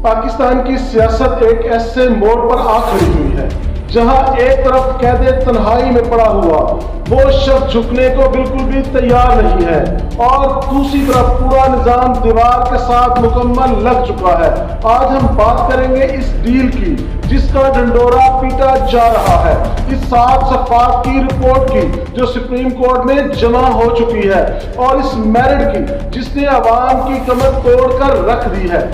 پاکستان کی سیاست ایک ایسے موڑ پر آ کھڑی ہوئی ہے جہاں ایک طرف قید تنہائی میں پڑا ہوا وہ شخص جھکنے کو بالکل بھی تیار نہیں ہے اور دوسری طرف پورا نظام دیوار کے ساتھ مکمل لگ چکا ہے۔ آج ہم بات کریں گے اس ڈیل کی جس کا ڈنڈورا پیٹا جا رہا ہے، اس 7 صفحات کی رپورٹ کی جو سپریم کورٹ میں جمع ہو چکی ہے اور اس میرٹ کی جس نے عوام کی کمر توڑ کر رکھ دی ہے۔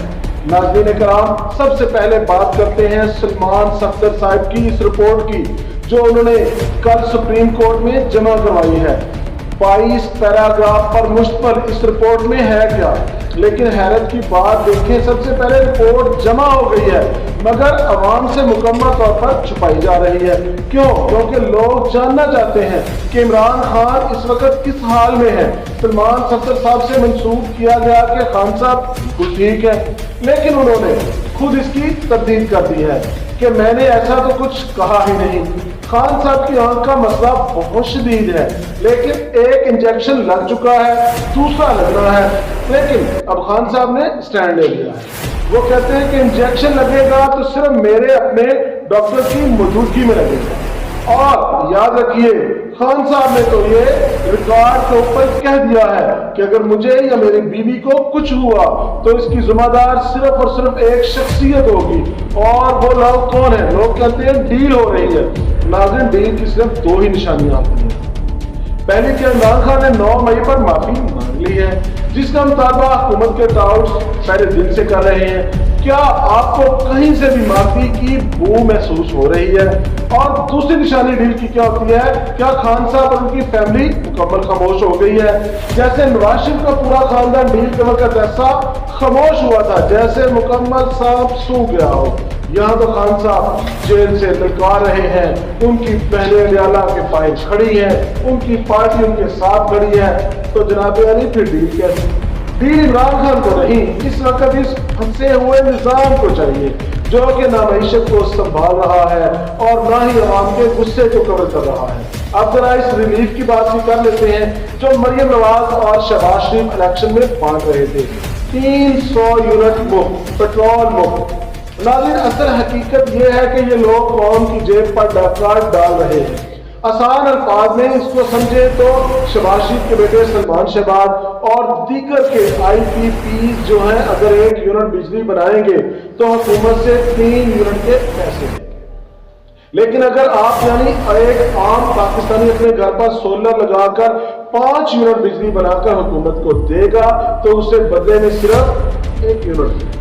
ناظرین کرام، سب سے پہلے بات کرتے ہیں سلمان صفدر صاحب کی اس رپورٹ کی جو انہوں نے کل سپریم کورٹ میں جمع کروائی ہے۔ 22 پیراگراف پر مشتمل اس رپورٹ میں ہے کیا؟ لیکن حیرت کی بات دیکھیں، سب سے پہلے رپورٹ جمع ہو گئی ہے مگر عوام سے مکمل طور پر چھپائی جا رہی ہے۔ کیوں؟ کیونکہ لوگ جاننا چاہتے ہیں کہ عمران خان اس وقت کس حال میں ہے۔ سلمان صفدر صاحب سے منسوخ کیا گیا کہ خان صاحب بالکل ٹھیک ہے، لیکن انہوں نے خود اس کی تردید کر دی ہے کہ میں نے ایسا تو کچھ کہا ہی نہیں۔ خان صاحب کی آنکھ کا مسئلہ بہت شدید ہے، لیکن ایک انجیکشن لگ چکا ہے، دوسرا لگنا ہے، لیکن اب خان صاحب نے سٹینڈ لے لیا ہے۔ وہ کہتے ہیں کہ انجیکشن لگے گا تو صرف میرے اپنے ڈاکٹر کی موجودگی میں لگے گا۔ اور یاد رکھیے، خان صاحب نے تو یہ ریکارڈ کے اوپر کہہ دیا ہے کہ اگر مجھے یا میری بیوی کو کچھ ہوا تو اس کی ذمہ دار صرف اور صرف ایک شخصیت ہوگی، اور وہ لوگ کون ہیں؟ لوگ کہتے ہیں ڈیل ہو رہی ہے۔ ناظرین، ڈیل کی صرف 2 ہی نشانیاں ہوتی ہیں۔ پہلی کہ عمران خان نے 9 مئی پر معافی مانگ لی ہے جس کا مطالبہ حکومت کے ٹاؤٹس پہلے دن سے کر رہے ہیں۔ کیا آپ کو کہیں سے بھی معافی کی بو محسوس ہو رہی ہے؟ اور دوسری نشانی ڈیل کی کیا ہوتی ہے؟ کیا خان صاحب اور ان کی فیملی مکمل خاموش ہو گئی ہے؟ جیسے نواز شریف کا پورا خاندان ڈیل کے وقت ایسا خاموش ہوا تھا جیسے مکمل سانپ سو گیا ہو۔ یہاں تو خان صاحب جیل سے للکار رہے ہیں، ان کی بہنیں ریالہ کے پائے کھڑی ہیں، ان کی پارٹی ان کے ساتھ کھڑی ہے، تو جناب علی پھر ڈیل کیسے؟ ڈیل عمران خان کو نہیں، اس وقت اس پھنسے ہوئے نظام کو چاہیے جو کہ نہ معیشت کو سنبھال رہا ہے اور نہ ہی عوام کے غصے کو کور کر رہا ہے۔ اب ذرا اس ریلیف کی بات بھی کر لیتے ہیں جو مریم نواز اور شہباز شریف الیکشن میں بانٹ رہے تھے۔ 300 یونٹ مفت پٹرول مفت۔ ناظرین، اصل حقیقت یہ ہے کہ یہ لوگ قوم کی جیب پر ڈاکہ ڈال رہے ہیں۔ آسان الفاظ میں اس کو سمجھے تو شہباز شریف کے بیٹے سلمان شہباز اور دیگر کے IPPs جو ہیں اگر 1 یونٹ بجلی بنائیں گے تو حکومت سے 3 یونٹ کے پیسے ہیں، لیکن اگر آپ یعنی ایک عام پاکستانی اپنے گھر پر سولر لگا کر 5 یونٹ بجلی بنا کر حکومت کو دے گا تو اسے بدلے میں صرف 1 یونٹ دے گا۔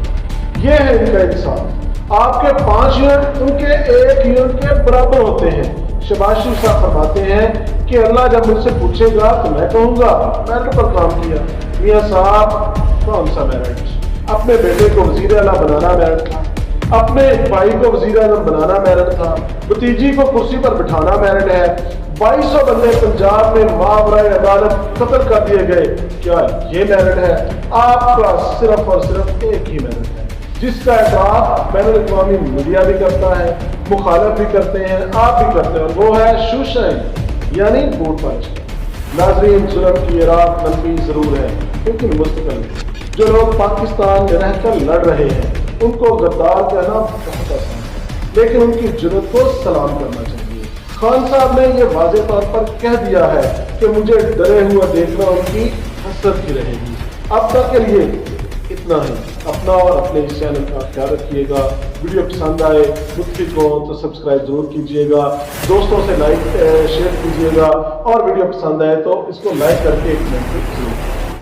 یہ ہے ان کا انصاف۔ آپ کے 5 یونٹ ان کے 1 یونٹ کے برابر ہوتے ہیں۔ شہباز شریف صاحب فرماتے ہیں کہ اللہ جب مجھ سے پوچھے گا تو میں کہوں گا میرٹ پر کام کیا۔ میاں صاحب، کون سا میرٹ؟ اپنے بیٹے کو وزیر اعلیٰ بنانا میرٹ تھا، اپنے بھائی کو وزیر اعظم بنانا میرٹ تھا، بھتیجی کو کرسی پر بٹھانا میرٹ ہے۔ 2200 بندے پنجاب میں ماورائے عدالت قتل کر دیے گئے، کیا یہ میرٹ ہے؟ آپ کا صرف اور صرف ایک ہی میرٹ ہے جس کا اعتراف بین الاقوامی میڈیا بھی کرتا ہے، مخالف بھی کرتے ہیں، آپ بھی کرتے ہیں، اور وہ ہے شوشن یعنی ووٹ پنچ۔ ناظرین، ظلم کی راہ منفی ضرور ہے لیکن مستقل ہے۔ جو لوگ پاکستان میں رہ کر لڑ رہے ہیں ان کو غدار کہنا بہت آسان ہے، لیکن ان کی جرأت کو سلام کرنا چاہیے۔ خان صاحب نے یہ واضح طور پر کہہ دیا ہے کہ مجھے ڈرے ہوئے دیکھنا ان کی حسرت کی رہے گی۔ اب تک کے لیے اتنا ہی۔ اپنا اور اپنے اس چینل کا خیال رکھیے گا۔ ویڈیو پسند آئے متفق ہو تو سبسکرائب ضرور کیجیے گا، دوستوں سے لائک شیئر کیجیے گا، اور ویڈیو پسند آئے تو اس کو لائک کر کے ایک کمنٹ ضرور